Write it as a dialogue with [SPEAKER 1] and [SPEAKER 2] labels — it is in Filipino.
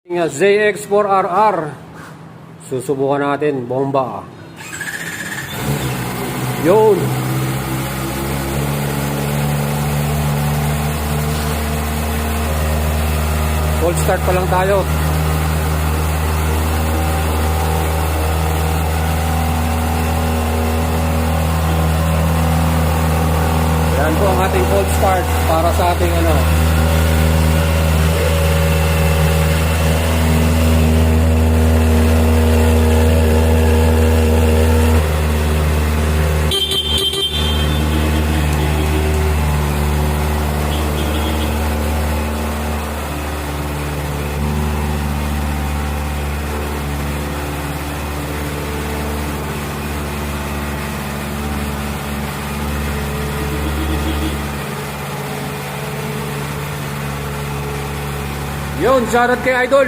[SPEAKER 1] ZX4RR. Susubukan natin, bomba. Yun. Cold start pa lang tayo. Yan po ang ating cold start para sa ating Yun, shoutout kay Idol.